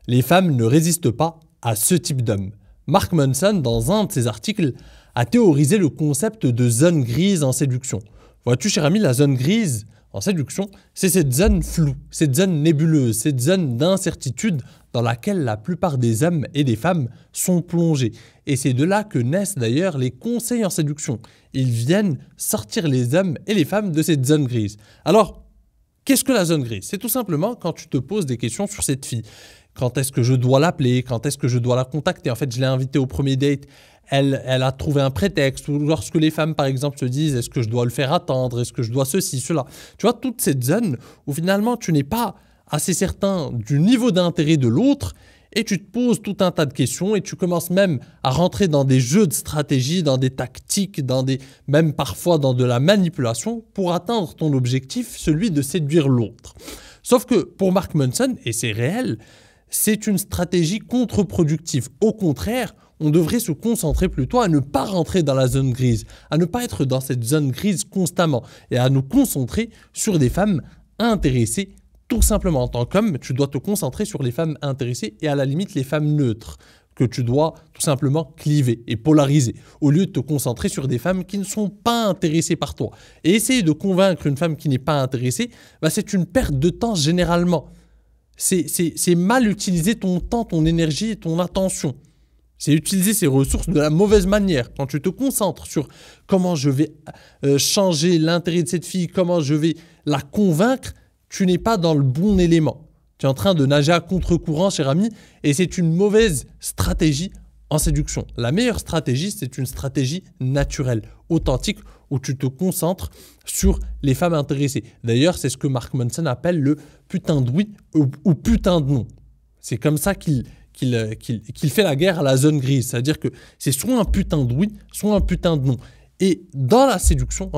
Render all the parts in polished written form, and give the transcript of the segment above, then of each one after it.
Les femmes ne résistent pas à ce type d'homme. Mark Manson, dans un de ses articles, a théorisé le concept de zone grise en séduction. Vois-tu, cher ami, la zone grise en séduction, c'est cette zone floue, cette zone nébuleuse, cette zone d'incertitude dans laquelle la plupart des hommes et des femmes sont plongés. Et c'est de là que naissent d'ailleurs les conseils en séduction. Ils viennent sortir les hommes et les femmes de cette zone grise. Alors, qu'est-ce que la zone grise? C'est tout simplement quand tu te poses des questions sur cette fille. Quand est-ce que je dois l'appeler? Quand est-ce que je dois la contacter? En fait, je l'ai invitée au premier date. Elle a trouvé un prétexte. Ou lorsque les femmes, par exemple, se disent est-ce que je dois le faire attendre? Est-ce que je dois ceci, cela? Tu vois, toute cette zone où finalement, tu n'es pas assez certain du niveau d'intérêt de l'autre et tu te poses tout un tas de questions et tu commences même à rentrer dans des jeux de stratégie, dans des tactiques, même parfois dans de la manipulation pour atteindre ton objectif, celui de séduire l'autre. Sauf que pour Mark Manson, et c'est réel, c'est une stratégie contre-productive. Au contraire, on devrait se concentrer plutôt à ne pas rentrer dans la zone grise, à ne pas être dans cette zone grise constamment et à nous concentrer sur des femmes intéressées. Tout simplement, en tant qu'homme, tu dois te concentrer sur les femmes intéressées et à la limite les femmes neutres que tu dois tout simplement cliver et polariser au lieu de te concentrer sur des femmes qui ne sont pas intéressées par toi. Et essayer de convaincre une femme qui n'est pas intéressée, c'est une perte de temps généralement. C'est mal utiliser ton temps, ton énergie et ton attention. C'est utiliser ces ressources de la mauvaise manière. Quand tu te concentres sur comment je vais changer l'intérêt de cette fille, comment je vais la convaincre, tu n'es pas dans le bon élément. Tu es en train de nager à contre-courant, cher ami, et c'est une mauvaise stratégie en séduction. La meilleure stratégie, c'est une stratégie naturelle, authentique, où tu te concentres sur les femmes intéressées. D'ailleurs, c'est ce que Mark Manson appelle le putain de oui ou putain de non. C'est comme ça qu'il fait la guerre à la zone grise. C'est-à-dire que c'est soit un putain de oui, soit un putain de non. Et dans la séduction,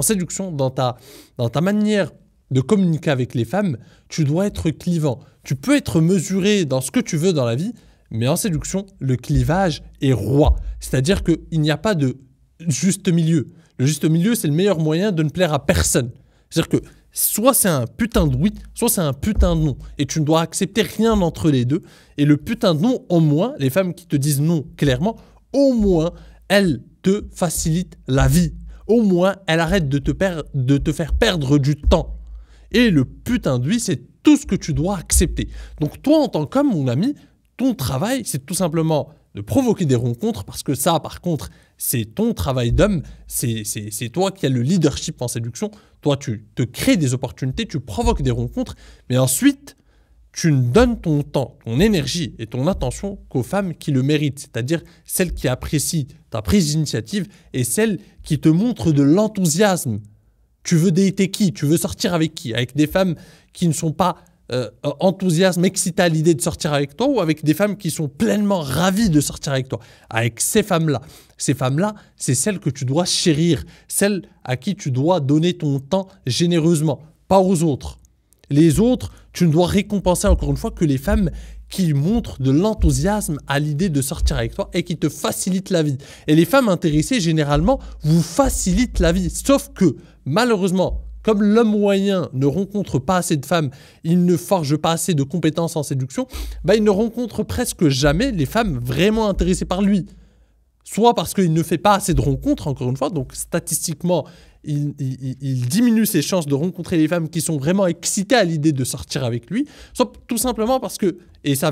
dans ta manière de communiquer avec les femmes, tu dois être clivant. Tu peux être mesuré dans ce que tu veux dans la vie, mais en séduction, le clivage est roi. C'est-à-dire qu'il n'y a pas de juste milieu. Le juste milieu, c'est le meilleur moyen de ne plaire à personne. C'est-à-dire que soit c'est un putain de oui, soit c'est un putain de non. Et tu ne dois accepter rien entre les deux. Et le putain de non, au moins, les femmes qui te disent non clairement, au moins, elles te facilitent la vie. Au moins, elles arrêtent de te faire perdre du temps. Et le putain de oui, c'est tout ce que tu dois accepter. Donc toi, en tant qu'homme, mon ami, ton travail, c'est tout simplement de provoquer des rencontres parce que ça, par contre, c'est ton travail d'homme. C'est toi qui as le leadership en séduction. Toi, tu te crées des opportunités, tu provoques des rencontres. Mais ensuite, tu ne donnes ton temps, ton énergie et ton attention qu'aux femmes qui le méritent. C'est-à-dire celles qui apprécient ta prise d'initiative et celles qui te montrent de l'enthousiasme. Tu veux dater qui? Tu veux sortir avec qui? Avec des femmes qui ne sont pas enthousiastes, excitées à l'idée de sortir avec toi ou avec des femmes qui sont pleinement ravies de sortir avec toi? Avec ces femmes-là. Ces femmes-là, c'est celles que tu dois chérir, celles à qui tu dois donner ton temps généreusement, pas aux autres. Les autres, tu ne dois récompenser encore une fois que les femmes qui montrent de l'enthousiasme à l'idée de sortir avec toi et qui te facilitent la vie. Et les femmes intéressées, généralement, vous facilitent la vie. Sauf que, malheureusement, comme l'homme moyen ne rencontre pas assez de femmes, il ne forge pas assez de compétences en séduction, il ne rencontre presque jamais les femmes vraiment intéressées par lui. Soit parce qu'il ne fait pas assez de rencontres, encore une fois, donc statistiquement, il diminue ses chances de rencontrer les femmes qui sont vraiment excitées à l'idée de sortir avec lui, soit tout simplement parce que, et ça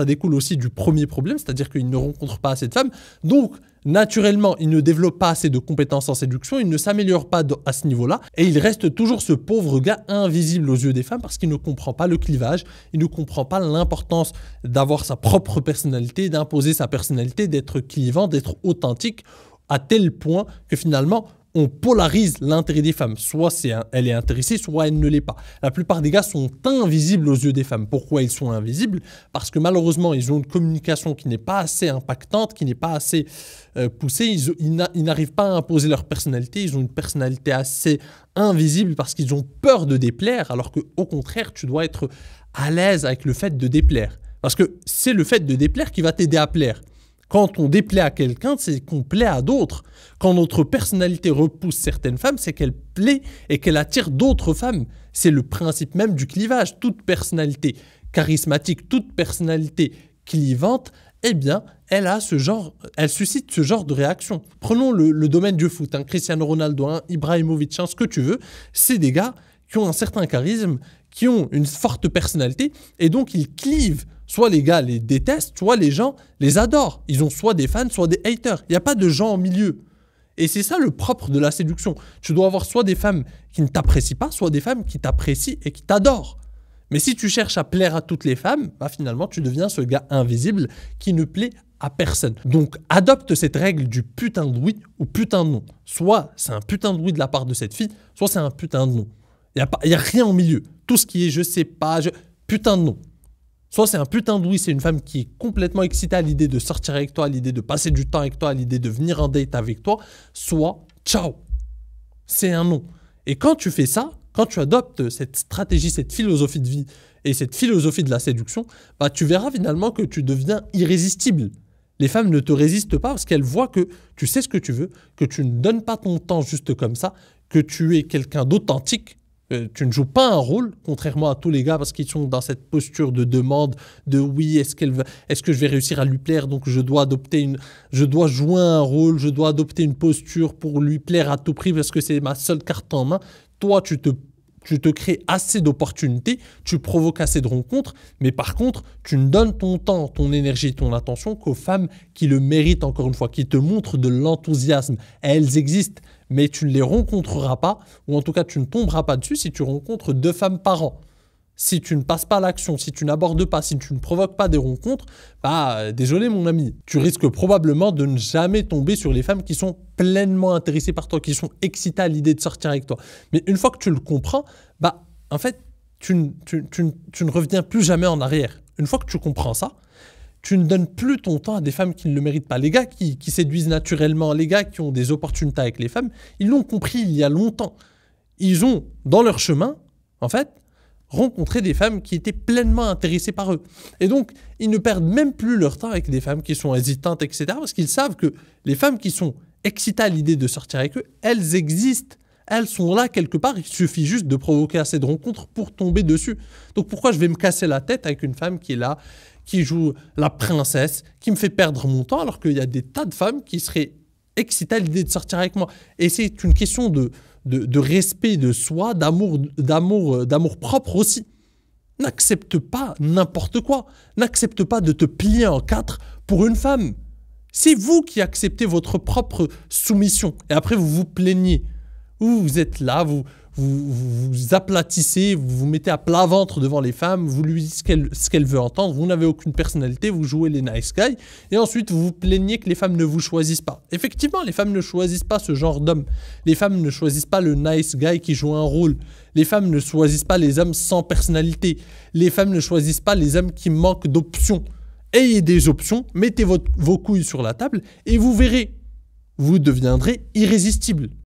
découle aussi du premier problème, c'est-à-dire qu'il ne rencontre pas assez de femmes, donc naturellement, il ne développe pas assez de compétences en séduction, il ne s'améliore pas à ce niveau-là, et il reste toujours ce pauvre gars invisible aux yeux des femmes parce qu'il ne comprend pas le clivage, il ne comprend pas l'importance d'avoir sa propre personnalité, d'imposer sa personnalité, d'être clivant, d'être authentique, à tel point que finalement, on polarise l'intérêt des femmes. Soit elle est intéressée, soit elle ne l'est pas. La plupart des gars sont invisibles aux yeux des femmes. Pourquoi ils sont invisibles? Parce que malheureusement, ils ont une communication qui n'est pas assez impactante, qui n'est pas assez poussée. Ils n'arrivent pas à imposer leur personnalité. Ils ont une personnalité assez invisible parce qu'ils ont peur de déplaire, alors qu'au contraire, tu dois être à l'aise avec le fait de déplaire. Parce que c'est le fait de déplaire qui va t'aider à plaire. Quand on déplaît à quelqu'un, c'est qu'on plaît à d'autres. Quand notre personnalité repousse certaines femmes, c'est qu'elle plaît et qu'elle attire d'autres femmes. C'est le principe même du clivage. Toute personnalité charismatique, toute personnalité clivante, eh bien, elle suscite ce genre de réaction. Prenons le domaine du foot, Cristiano Ronaldo, Ibrahimovic, ce que tu veux, c'est des gars qui ont un certain charisme, qui ont une forte personnalité, et donc ils clivent. Soit les gars les détestent, soit les gens les adorent. Ils ont soit des fans, soit des haters. Il n'y a pas de gens au milieu. Et c'est ça le propre de la séduction. Tu dois avoir soit des femmes qui ne t'apprécient pas, soit des femmes qui t'apprécient et qui t'adorent. Mais si tu cherches à plaire à toutes les femmes, finalement, tu deviens ce gars invisible qui ne plaît à personne. Donc, adopte cette règle du putain de oui ou putain de non. Soit c'est un putain de oui de la part de cette fille, soit c'est un putain de non. Il n'y a rien au milieu. Tout ce qui est je sais pas, putain de non. Soit c'est un putain de oui, c'est une femme qui est complètement excitée à l'idée de sortir avec toi, à l'idée de passer du temps avec toi, à l'idée de venir en date avec toi, soit ciao. C'est un non. Et quand tu fais ça, quand tu adoptes cette stratégie, cette philosophie de vie et cette philosophie de la séduction, tu verras finalement que tu deviens irrésistible. Les femmes ne te résistent pas parce qu'elles voient que tu sais ce que tu veux, que tu ne donnes pas ton temps juste comme ça, que tu es quelqu'un d'authentique. Tu ne joues pas un rôle, contrairement à tous les gars, parce qu'ils sont dans cette posture de demande, de oui, est-ce que je vais réussir à lui plaire, donc je dois jouer un rôle, je dois adopter une posture pour lui plaire à tout prix, parce que c'est ma seule carte en main. Toi, tu te crées assez d'opportunités, tu provoques assez de rencontres, mais par contre, tu ne donnes ton temps, ton énergie, ton attention qu'aux femmes qui le méritent, encore une fois, qui te montrent de l'enthousiasme. Elles existent, mais tu ne les rencontreras pas, ou en tout cas, tu ne tomberas pas dessus si tu rencontres 2 femmes par an. Si tu ne passes pas à l'action, si tu n'abordes pas, si tu ne provoques pas des rencontres, désolé mon ami, tu risques probablement de ne jamais tomber sur les femmes qui sont pleinement intéressées par toi, qui sont excitées à l'idée de sortir avec toi. Mais une fois que tu le comprends, en fait, tu ne reviens plus jamais en arrière. Une fois que tu comprends ça, tu ne donnes plus ton temps à des femmes qui ne le méritent pas. Les gars qui séduisent naturellement, les gars qui ont des opportunités avec les femmes, ils l'ont compris il y a longtemps. Ils ont, dans leur chemin, en fait, rencontrer des femmes qui étaient pleinement intéressées par eux. Et donc, ils ne perdent même plus leur temps avec des femmes qui sont hésitantes, etc. Parce qu'ils savent que les femmes qui sont excitées à l'idée de sortir avec eux, elles existent. Elles sont là quelque part. Il suffit juste de provoquer assez de rencontres pour tomber dessus. Donc, pourquoi je vais me casser la tête avec une femme qui est là, qui joue la princesse, qui me fait perdre mon temps, alors qu'il y a des tas de femmes qui seraient excitées à l'idée de sortir avec moi. Et c'est une question de respect de soi, d'amour propre aussi. N'accepte pas n'importe quoi. N'accepte pas de te plier en 4 pour une femme. C'est vous qui acceptez votre propre soumission. Et après, vous vous plaignez. Vous êtes là, vous aplatissez, vous vous mettez à plat ventre devant les femmes, vous lui dites ce qu'elle veut entendre, vous n'avez aucune personnalité, vous jouez les nice guys, et ensuite vous vous plaignez que les femmes ne vous choisissent pas. Effectivement, les femmes ne choisissent pas ce genre d'homme. Les femmes ne choisissent pas le nice guy qui joue un rôle. Les femmes ne choisissent pas les hommes sans personnalité. Les femmes ne choisissent pas les hommes qui manquent d'options. Ayez des options, mettez vos couilles sur la table, et vous verrez, vous deviendrez irrésistible.